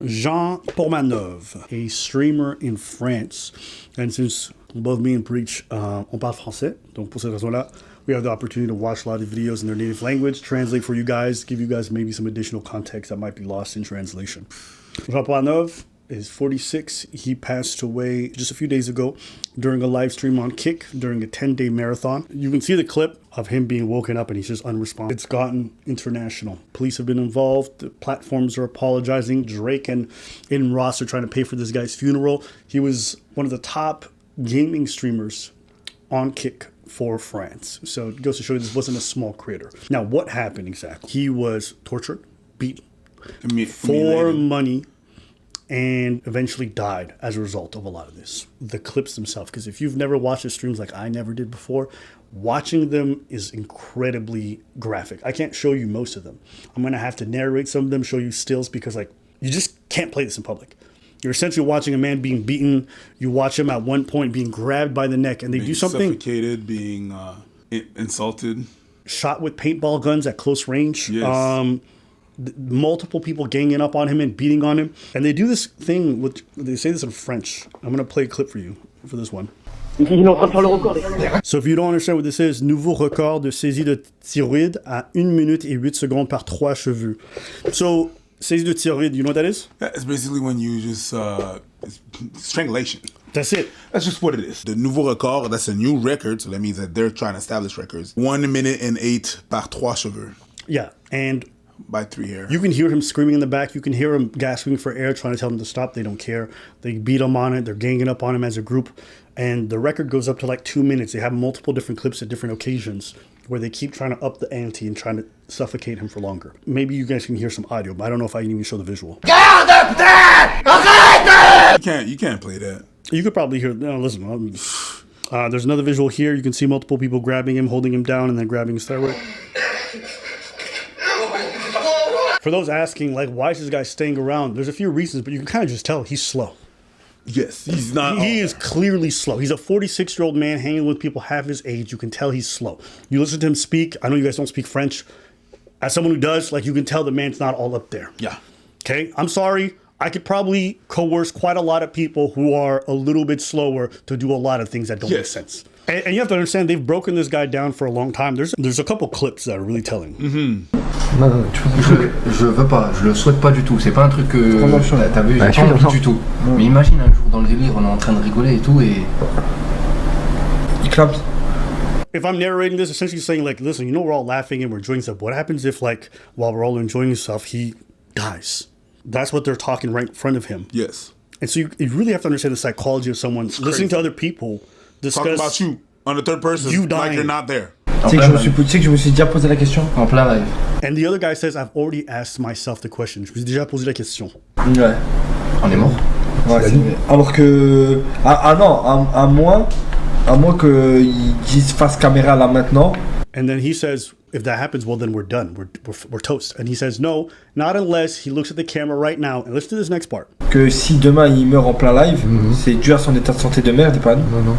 Jean Pormanove, a streamer in France. And since both me and Preach, on parle français, donc pour cette raison-là, we have the opportunity to watch a lot of videos in their native language, translate for you guys, give you guys maybe some additional context that might be lost in translation. Jean Pormanove is 46. He passed away just a few days ago during a live stream on Kick during a 10-day marathon. You can see the clip of him being woken up and he's just unresponsive. It's gotten international. Police have been involved. The platforms are apologizing. Drake and Adin Ross are trying to pay for this guy's funeral. He was one of the top gaming streamers on Kick for France. So it goes to show you this wasn't a small creator. Now, what happened exactly? He was tortured, beaten for money, and eventually died as a result of a lot of this. The clips themselves, because if you've never watched his streams like I never did before, watching them is incredibly graphic. I can't show you most of them. I'm going to have to narrate some of them, show you stills, because like you just can't play this in public. You're essentially watching a man being beaten. You watch him at one point being grabbed by the neck, and they do something. Suffocated, being insulted. Shot with paintball guns at close range. Yes. Multiple people ganging up on him and beating on him. And they do this thing, they say this in French. I'm going to play a clip for you for this one. So if you don't understand what this is, nouveau record de saisie de thyroïde à 1 minute et 8 secondes par 3 cheveux. So, saisie de thyroïde, you know what that is? Yeah, it's basically when you just, it's strangulation. That's it. That's just what it is. The nouveau record, that's a new record, so that means that they're trying to establish records. 1 minute and 8 par 3 cheveux. Yeah, and by 3 hair. You can hear him screaming in the back. You can hear him gasping for air, trying to tell him to stop. They don't care. They beat him on it. They're ganging up on him as a group. And the record goes up to like 2 minutes. They have multiple different clips at different occasions where they keep trying to up the ante and trying to suffocate him for longer. Maybe you guys can hear some audio, but I don't know if I can even show the visual. You can't play that. You could probably hear, no, listen. There's another visual here. You can see multiple people grabbing him, holding him down, and then grabbing his thyroid. For those asking, like, why is this guy staying around? There's a few reasons, but you can kind of just tell he's slow. Yes, he's not. He is clearly slow. He's a 46-year-old man hanging with people half his age. You can tell he's slow. You listen to him speak. I know you guys don't speak French. As someone who does, like, you can tell the man's not all up there. Yeah. Okay? I'm sorry. I could probably coerce quite a lot of people who are a little bit slower to do a lot of things that don't make sense. And you have to understand, they've broken this guy down for a long time. There's a couple clips that are really telling. Non, je veux pas, je le souhaite pas du tout. C'est pas un truc que t'as vu, j'ai pas envie du tout. Mais imagine un jour dans le délire, on est en train de rigoler et tout, et il clappe. If I'm narrating this, essentially saying like, listen, you know, we're all laughing and we're enjoying stuff. What happens if, like, while we're all enjoying stuff, he dies? That's what they're talking right in front of him. Yes. And so you really have to understand the psychology of someone listening to other people discuss. Talking about you on the third person, you dying. like you're not there. Tu sais que je me suis déjà posé la question en plein live. And the other guy says, I've already asked myself the question. Je me suis déjà posé la question. Ouais. On est mort. Ouais, alors que... non, à moins qu'ils disent face caméra là maintenant. And then he says, if that happens, well, then we're done. We're toast. And he says, no, not unless he looks at the camera right now. And let's do this next part. Que si demain il meurt en plein live, c'est dû à son état de santé de merde et pas nous. Non.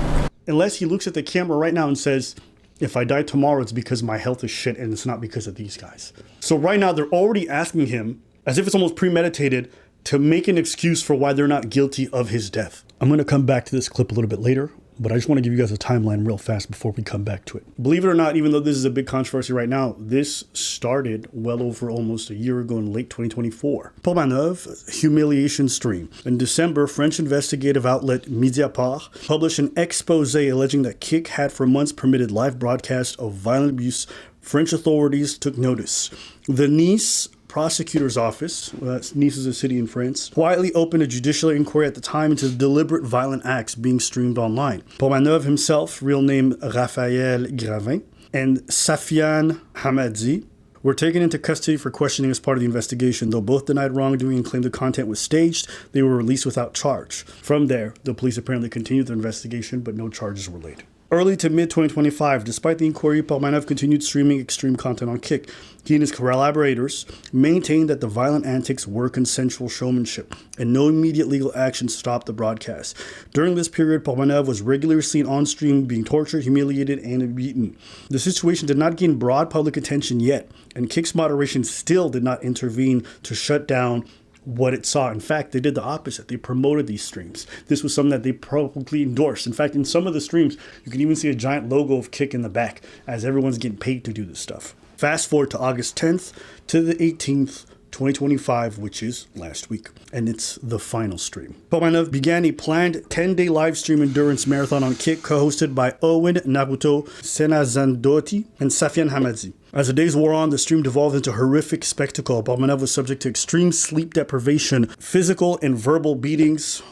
Unless he looks at the camera right now and says, if I die tomorrow, it's because my health is shit and it's not because of these guys. So right now, they're already asking him, as if it's almost premeditated, to make an excuse for why they're not guilty of his death. I'm going to come back to this clip a little bit later, but I just want to give you guys a timeline real fast before we come back to it. Believe it or not, even though this is a big controversy right now, this started well over almost a year ago in late 2024. Pormanove, humiliation stream. In December, French investigative outlet Mediapart published an expose alleging that Kick had for months permitted live broadcasts of violent abuse. French authorities took notice. The Nice prosecutor's office, Nice is a city in France, quietly opened a judicial inquiry at the time into deliberate violent acts being streamed online. Pormanove himself, real name Raphaël Graven, and Safian Hamadi were taken into custody for questioning as part of the investigation. Though both denied wrongdoing and claimed the content was staged, they were released without charge. From there, the police apparently continued their investigation, but no charges were laid. Early to mid-2025, despite the inquiry, Pormanove continued streaming extreme content on Kick. He and his collaborators maintained that the violent antics were consensual showmanship, and no immediate legal action stopped the broadcast. During this period, Pormanove was regularly seen on stream being tortured, humiliated, and beaten. The situation did not gain broad public attention yet, and Kick's moderation still did not intervene to shut down what it saw. In fact, they did the opposite. They promoted these streams. This was something that they publicly endorsed. In fact, in some of the streams, you can even see a giant logo of Kick in the back as everyone's getting paid to do this stuff. Fast forward to August 10th to the 18th, 2025, which is last week, and it's the final stream. Pormanove began a planned 10-day live stream endurance marathon on Kick, co-hosted by Owen Naruto Senazandoti and Safian Hamadi. As the days wore on, the stream devolved into a horrific spectacle. Pormanove was subject to extreme sleep deprivation, physical and verbal beatings,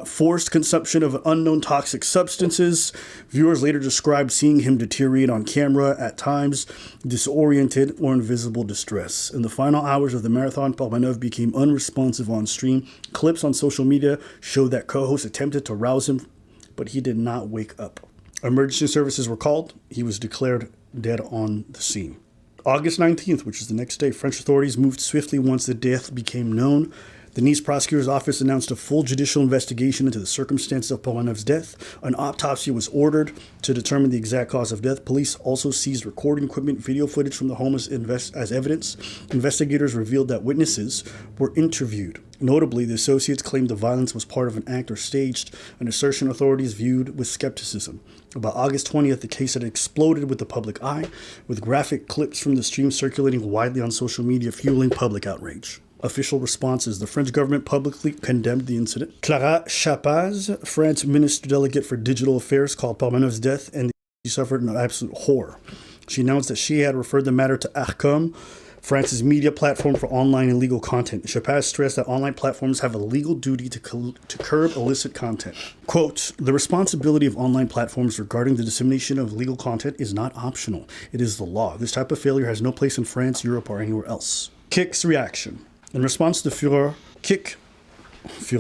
forced consumption of unknown toxic substances. Viewers later described seeing him deteriorate on camera at times, disoriented or in visible distress. In the final hours of the marathon, Pormanove became unresponsive on stream. Clips on social media showed that co-hosts attempted to rouse him, but he did not wake up. Emergency services were called. He was declared dead on the scene. August 19th, which is the next day, French authorities moved swiftly once the death became known. The Nice prosecutor's office announced a full judicial investigation into the circumstances of Pormanove's death. An autopsy was ordered to determine the exact cause of death. Police also seized recording equipment, video footage from the home as evidence. Investigators revealed that witnesses were interviewed. Notably, the associates claimed the violence was part of an act or staged, an assertion authorities viewed with skepticism. About August 20th, the case had exploded with the public eye, with graphic clips from the stream circulating widely on social media, fueling public outrage. Official responses. The French government publicly condemned the incident. Clara Chapaz, France Minister Delegate for Digital Affairs, called Pormanove's death and he suffered an absolute horror. She announced that she had referred the matter to Arcom, France's media platform for online illegal content. Chapaz stressed that online platforms have a legal duty to curb illicit content. Quote, the responsibility of online platforms regarding the dissemination of illegal content is not optional. It is the law. This type of failure has no place in France, Europe, or anywhere else. Kick's reaction. In response to Führer, Kick, just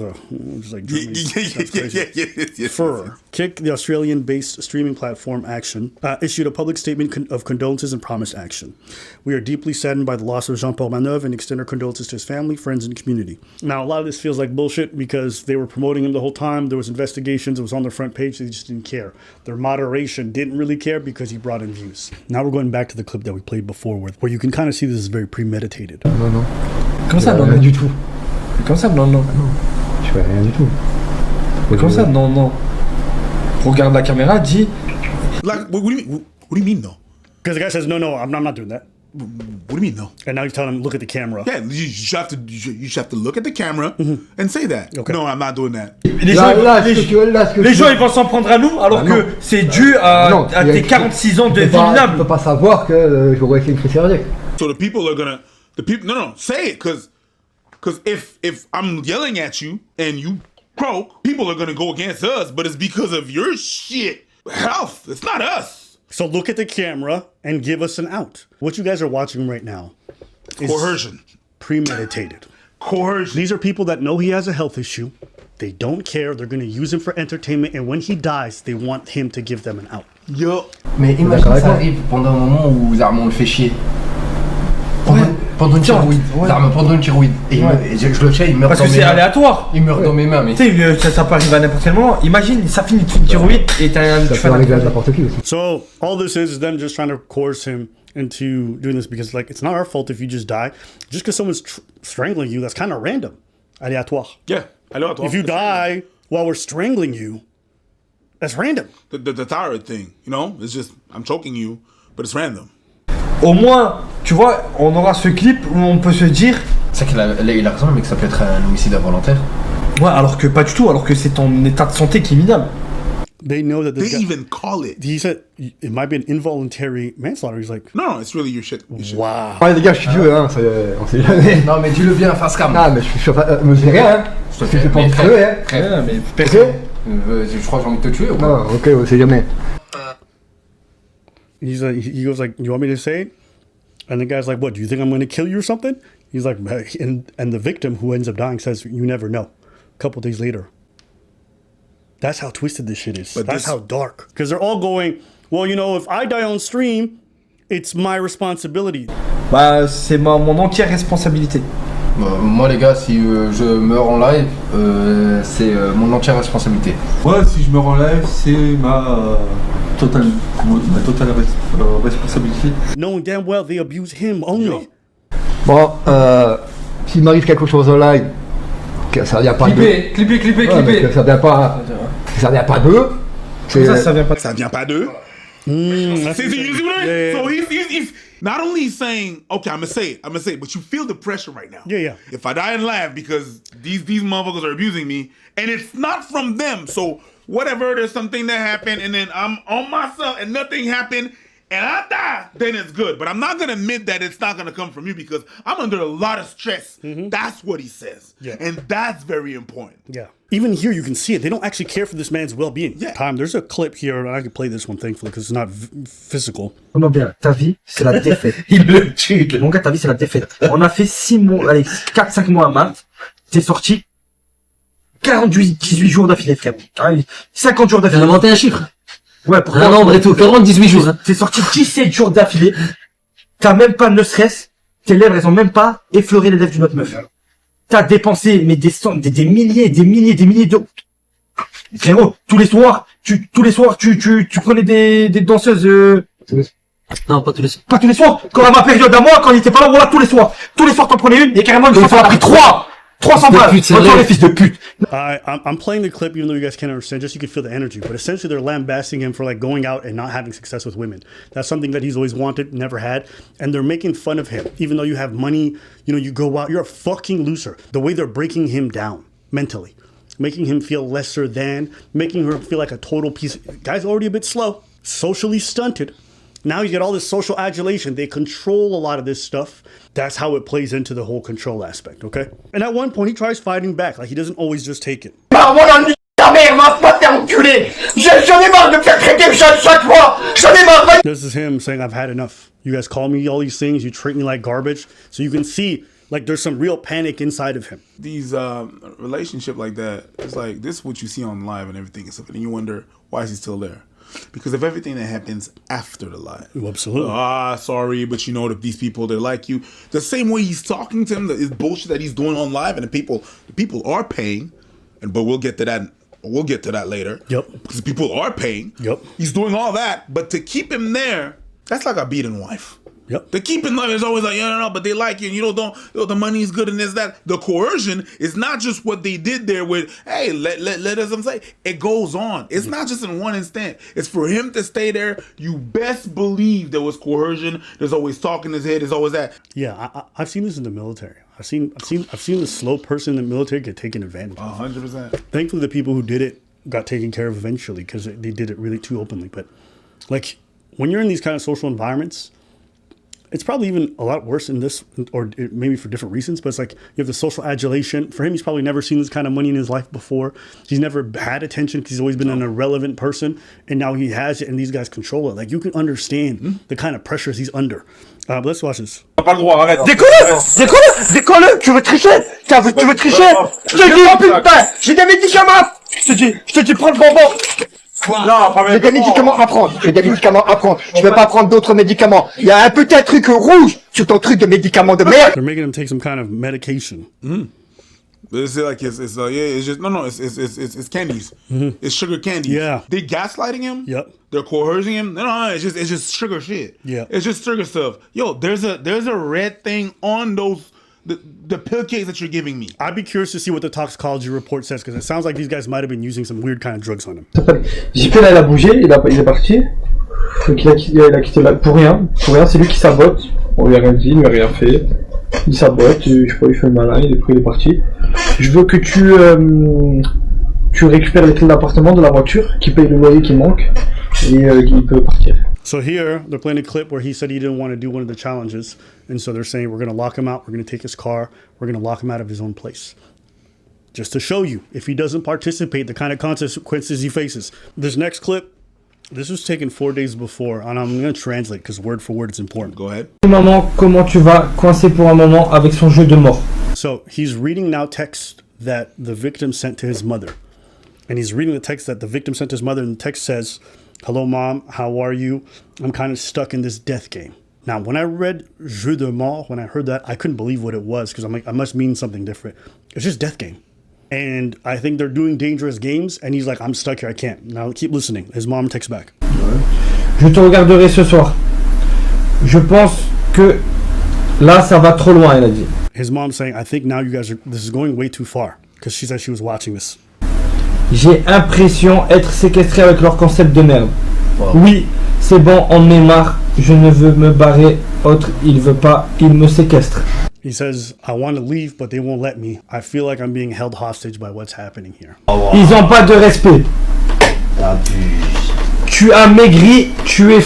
like German. Führer, Kick, the Australian-based streaming platform Action, issued a public statement of condolences and promised action. We are deeply saddened by the loss of Jean Pormanove and extend our condolences to his family, friends, and community. Now, a lot of this feels like bullshit because they were promoting him the whole time. There was investigations. It was on their front page. They just didn't care. Their moderation didn't really care because he brought in views. Now we're going back to the clip that we played before where you can kind of see this is very premeditated. Non. Comme ça, non, rien du tout. Comme ça, non. Je fais rien du tout. Comme ça, non. Regarde la caméra, dis. Like, what do you mean, though? Because the guy says, no, I'm not doing that. What do you mean, though? And now you're telling him, look at the camera. Yeah, you have to look at the camera and say that. Okay. No, I'm not doing that. Les gens, ils vont s'en prendre à nous alors que c'est dû à tes 46 ans de vie minable. Tu peux pas savoir que j'aurais fait une crise cardiaque. So the people are gonna, no, say it, cause if I'm yelling at you and you croak, people are gonna go against us, but it's because of your shit health. It's not us. So look at the camera and give us an out. What you guys are watching right now is Coercion. Premeditated. Coercion. These are people that know he has a health issue. They don't care. They're going to use him for entertainment. And when he dies, they want him to give them an out. Yo. Mais imagine ça arrive pendant un moment où Zarmon le fait chier. Pendant une thyroïde. Pendant une thyroïde. Et je le tiens, il meurt. Parce que c'est aléatoire. Il meurt dans mes mains. Mais tu sais, ça peut arriver à n'importe quel moment. Imagine, ça finit une thyroïde et tu fais n'importe qui aussi. So all this is them just trying to coerce him into doing this because like it's not our fault if you just die. Just because someone's strangling you, that's kind of random. Aléatoire. Yeah, aléatoire. If you die while we're strangling you, that's random. The thyroid thing, you know, it's just I'm choking you, but it's random. Au moins, tu vois, on aura ce clip où on peut se dire. C'est qu'il a raison, mais que ça peut être un homicide involontaire. Ouais, alors que pas du tout, alors que c'est ton état de santé qui est minable. They know that this They guy, even call it. he said it might be an involuntary manslaughter. He's like, No, it's really your shit. wow. Ouais, les gars, je suis vieux, hein, on sait jamais. Non, mais dis-le bien, face cam. Non, mais je suis me dis rien, hein. Je te fais pas me crever, hein. Ouais, mais personne. Je crois que j'ai envie de te tuer ou quoi. Non, ok, on sait jamais. He's like, he goes like, you want me to say it? And the guy's like, what, do you think I'm going to kill you or something? He's like, and the victim who ends up dying says, you never know. A couple days later. That's how twisted this shit is. That's how dark. Because they're all going, well, you know, if I die on stream, it's my responsibility. Bah, c'est mon entière responsabilité. Moi, les gars, si je meurs en live, c'est mon entière responsabilité. Ouais, si je meurs en live, c'est ma totale responsabilité. Knowing damn well they abuse him only. Bon, s'il m'arrive quelque chose en live, ça vient pas Clipper. que ça vient pas d'eux. Ça vient pas. Ça vient pas d'eux. That's See, you see what I mean? Yeah. So he's not only saying, okay, I'm gonna say it, but you feel the pressure right now. Yeah. If I die and laugh because these motherfuckers are abusing me, and it's not from them, so whatever, there's something that happened, and then I'm on myself, and nothing happened, and I die, then it's good. But I'm not gonna admit that it's not gonna come from you because I'm under a lot of stress. That's what he says, and that's very important. Yeah. Even here, you can see it. They don't actually care for this man's well-being. Yeah. Time. There's a clip here, and I can play this one, thankfully, because it's not physical. Comment bien, ta vie, c'est la défaite. Il le tue. Mon gars, ta vie, c'est la défaite. On a fait 4-5 mois à Malte. T'es sorti 18 jours d'affilée, frère. 50 jours d'affilée. J'ai inventé un chiffre. Ouais, pour Un nombre et tout. 18 jours. Hein. T'es sorti 17 jours d'affilée. T'as même pas de stress. Tes lèvres, elles ont même pas effleuré les lèvres d'une autre meuf. T'as dépensé, mais des milliers d'euros. Frérot, tous les soirs, tu prenais des danseuses, Non, pas tous les soirs. pas tous les soirs. Quand à ma période à moi, quand il était pas là, voilà, tous les soirs. Tous les soirs, t'en prenais une, et carrément, une fois, t'en as pris 300 balles. pute, c'est Encore vrai. les fils de pute. I'm playing the clip, even though you guys can't understand, just so you can feel the energy. But essentially, they're lambasting him for like going out and not having success with women. That's something that he's always wanted, never had, and they're making fun of him. Even though you have money, you go out, you're a fucking loser. The way they're breaking him down mentally, making him feel lesser than, making her feel like a total piece. Guy's already a bit slow, socially stunted. Now you get all this social adulation. They control a lot of this stuff. That's how it plays into the whole control aspect, okay? And at one point, he tries fighting back. Like, he doesn't always just take it. Bah, voilà, ta mère, va pas te faire enculer. J'en ai marre de me faire traiter chaque fois. J'en ai marre. This is him saying, I've had enough. You guys call me all these things. You treat me like garbage. So you can see, like, there's some real panic inside of him. These relationship like that, it's like this is what you see on live and everything and stuff, and you wonder why is he still there? Because of everything that happens after the live. Absolutely. Sorry, but you know that these people, they're like you. The same way he's talking to him, the bullshit that he's doing on live, and the people are paying, but we'll get to that. We'll get to that later. Yep. Because people are paying. Yep. He's doing all that, but to keep him there, that's like a beaten wife. Yep. The keeping love is always like, no, but they like you, and the money is good and this, that. The coercion is not just what they did there with, hey, let us say. It goes on. It's not just in one instant. It's for him to stay there. You best believe there was coercion. There's always talk in his head. There's always that. Yeah, I've seen this in the military. I've seen the slow person in the military get taken advantage of. 100%. Thankfully, the people who did it got taken care of eventually because they did it really too openly. But like when you're in these kind of social environments, it's probably even a lot worse in this, or maybe for different reasons, but it's like you have the social adulation. For him, he's probably never seen this kind of money in his life before. He's never had attention because he's always been an irrelevant person, and now he has it, and these guys control it. Like, you can understand the kind of pressures he's under. But let's watch this. T'as pas le droit, arrête. Décolle, tu veux tricher? Tu veux tricher? Je te dis, putain, j'ai des médicaments. Je te dis, prends le bonbon. Non, pas J'ai des médicaments à prendre. Je vais pas prendre d'autres médicaments. Il y a un petit truc rouge sur ton truc de médicaments de merde. They're making him take some kind of medication. But it's like it's just it's candies. It's sugar candies. Yeah. They gaslighting him. Yep. They're coercing him. No, it's just sugar shit. Yeah. It's just sugar stuff. Yo, there's a red thing on those the pill case that you're giving me. I'd be curious to see what the toxicology report says, because it sounds like these guys might have been using some weird kind of drugs on him. JP là il a bougé, il est parti. Donc il a quitté là pour rien, c'est lui qui sabote. On lui a rien dit, il lui a rien fait. Il sabote, je sais pas, il fait le malin, il est parti. Je veux que tu récupères les clés de l'appartement, de la voiture, qui paye le loyer qui manque, et il peut partir. So here, they're playing a clip where he said he didn't want to do one of the challenges. And so they're saying, we're going to lock him out. We're going to take his car. We're going to lock him out of his own place. Just to show you, if he doesn't participate, the kind of consequences he faces. This next clip, this was taken 4 days before. And I'm going to translate because word for word, it's important. Go ahead. Maman, comment tu vas coincer pour un moment avec son jeu de mort? So he's reading now text that the victim sent to his mother. And he's reading the text that the victim sent to his mother. And the text says, hello, Mom. How are you? I'm kind of stuck in this death game. Now, when I read jeu de mort, when I heard that, I couldn't believe what it was because I'm like, I must mean something different. It's just death game. And I think they're doing dangerous games. And he's like, I'm stuck here. I can't. Now, keep listening. His mom texts back. Je te regarderai ce soir. Je pense que là, ça va trop loin, il a dit. His mom's saying, I think now you guys this is going way too far. because she said she was watching this. J'ai impression être séquestré avec leur concept de merde. Wow. Oui, c'est bon, on m'est marre. Je ne veux me barrer. Autre, il veut pas. Il me séquestre. He says, I want to leave, but they won't let me. I feel like I'm being held hostage by what's happening here. Ils ont pas de respect. Tu as maigri, tu es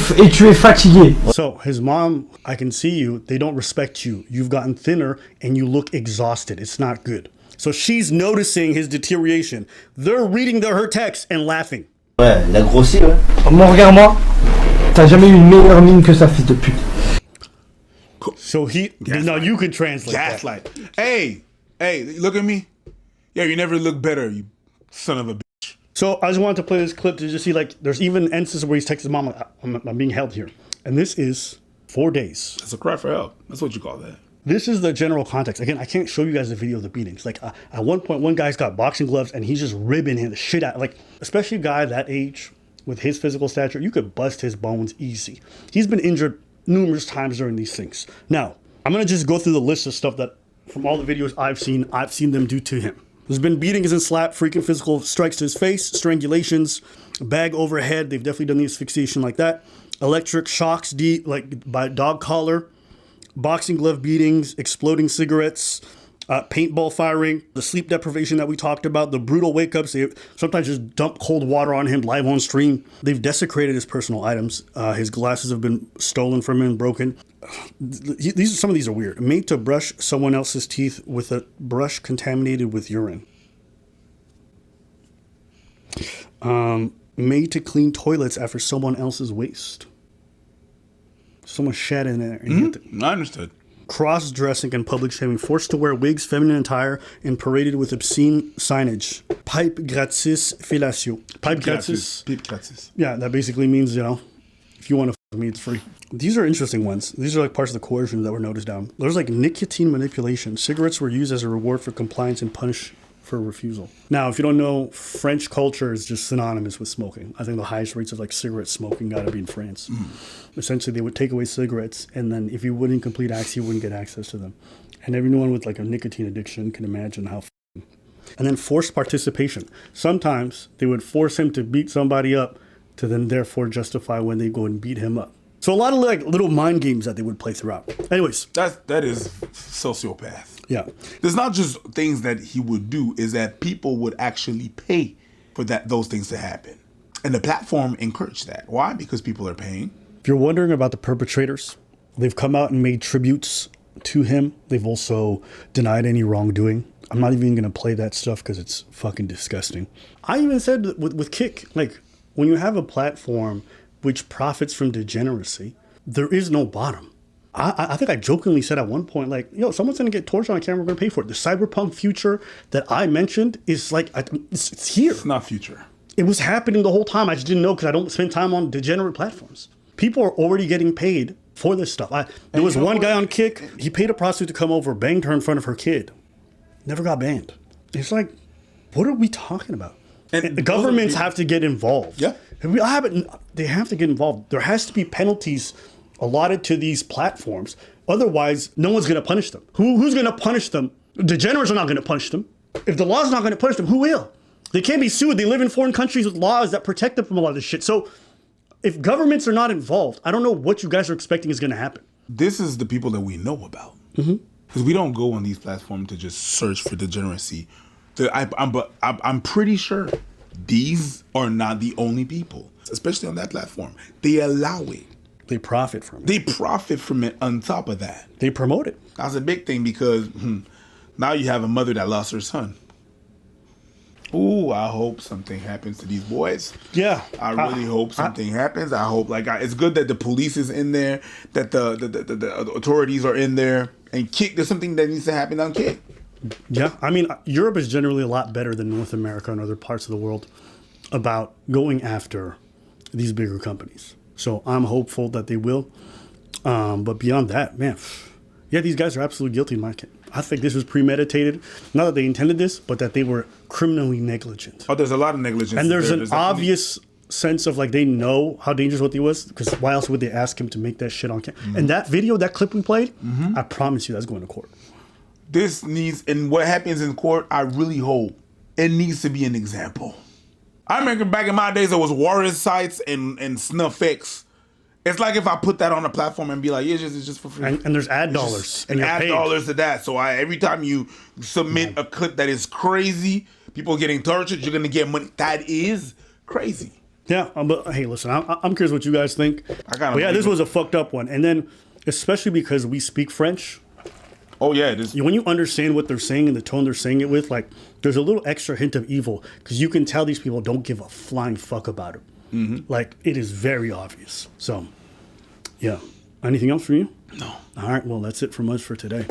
fatigué. So his mom, I can see you. They don't respect you. You've gotten thinner and you look exhausted. It's not good. So she's noticing his deterioration. They're reading her text and laughing. Ouais, il a grossi, ouais. Mon regarde-moi. T'as jamais eu une meilleure mine que ça, fils de pute. So now you can translate Gaslight. Hey, look at me. Yeah, you never look better, you son of a bitch. So I just wanted to play this clip to just see, like, there's even instances where he's texting his mom, like, I'm being held here. And this is 4 days. That's a cry for help. That's what you call that. This is the general context. Again, I can't show you guys the video of the beatings. Like, at one point, one guy's got boxing gloves and he's just ribbing him the shit out. Like, especially a guy that age with his physical stature, you could bust his bones easy. He's been injured numerous times during these things. Now, I'm going to just go through the list of stuff that, from all the videos I've seen them do to him. There's been beatings and slap, freaking physical strikes to his face, strangulations, bag overhead. They've definitely done the asphyxiation like that. Electric shocks, like by dog collar, boxing glove beatings, exploding cigarettes, paintball firing, the sleep deprivation that we talked about, the brutal wake-ups. They sometimes just dump cold water on him live on stream. They've desecrated his personal items. His glasses have been stolen from him and broken. Some of these are weird. Made to brush someone else's teeth with a brush contaminated with urine. Made to clean toilets after someone else's waste. Someone shat in there. And I understood. Cross-dressing and public shaming. Forced to wear wigs, feminine attire, and paraded with obscene signage. Pipe gratis fellatio. Pipe gratis. Pipe gratis. Yeah, that basically means, you know, if you want to f me, it's free. These are interesting ones. These are like parts of the coercion that were noticed down. There's like nicotine manipulation. Cigarettes were used as a reward for compliance and punish for refusal. Now, if you don't know, French culture is just synonymous with smoking. I think the highest rates of like cigarette smoking got to be in France. Essentially, they would take away cigarettes, and then if you wouldn't complete acts, you wouldn't get access to them. And everyone with like a nicotine addiction can imagine how. And then forced participation. Sometimes they would force him to beat somebody up to then therefore justify when they go and beat him up. So a lot of like little mind games that they would play throughout. Anyways. That is sociopath. Yeah. There's not just things that he would do, is that people would actually pay for those things to happen. And the platform encouraged that. Why? Because people are paying. If you're wondering about the perpetrators, they've come out and made tributes to him. They've also denied any wrongdoing. I'm not even going to play that stuff because it's fucking disgusting. I even said with Kick, like, when you have a platform which profits from degeneracy, there is no bottom. I think I jokingly said at one point, like, yo, someone's going to get tortured on camera, we're going to pay for it. The cyberpunk future that I mentioned is like, it's here. It's not future. It was happening the whole time. I just didn't know because I don't spend time on degenerate platforms. People are already getting paid for this stuff. There was one guy on Kick, he paid a prostitute to come over, banged her in front of her kid. Never got banned. It's like, what are we talking about? And the governments have to get involved. Yeah. They have to get involved. There has to be penalties allotted to these platforms. Otherwise, no one's going to punish them. Who's going to punish them? Degenerates are not going to punish them. If the law's not going to punish them, who will? They can't be sued. They live in foreign countries with laws that protect them from a lot of this shit. So if governments are not involved, I don't know what you guys are expecting is going to happen. This is the people that we know about. Because we don't go on these platforms to just search for degeneracy. I'm pretty sure these are not the only people, especially on that platform. They allow it. They profit from it. They profit from it on top of that. They promote it. That's a big thing because now you have a mother that lost her son. Ooh, I hope something happens to these boys. Yeah. I really hope something happens. I hope, it's good that the police is in there, that the authorities are in there, and Kick, there's something that needs to happen on Kick. Yeah, I mean, Europe is generally a lot better than North America and other parts of the world about going after these bigger companies. So I'm hopeful that they will. But beyond that, man, yeah, these guys are absolutely guilty in my opinion. I think this was premeditated. Not that they intended this, but that they were criminally negligent. Oh, there's a lot of negligence. And there's an obvious sense of like they know how dangerous what he was, because why else would they ask him to make that shit on camera? And that video, that clip we played, I promise you that's going to court. this needs, and what happens in court, I really hope it needs to be an example. I remember back in my days, there was Warriors sites and SnuffX. It's like if I put that on a platform and be like, yeah, it's just for free. And there's ad dollars. And add dollars to that. So every time you submit a cut that is crazy, people getting tortured, you're going to get money. That is crazy. Yeah, but hey, listen, I'm curious what you guys think. But yeah, this was a fucked up one. And then, especially because we speak French. Oh, yeah. When you understand what they're saying and the tone they're saying it with, like, there's a little extra hint of evil. Because you can tell these people don't give a flying fuck about it. Mm-hmm. Like, it is very obvious. So, yeah. Anything else from you? No. All right, well, that's it from us for today.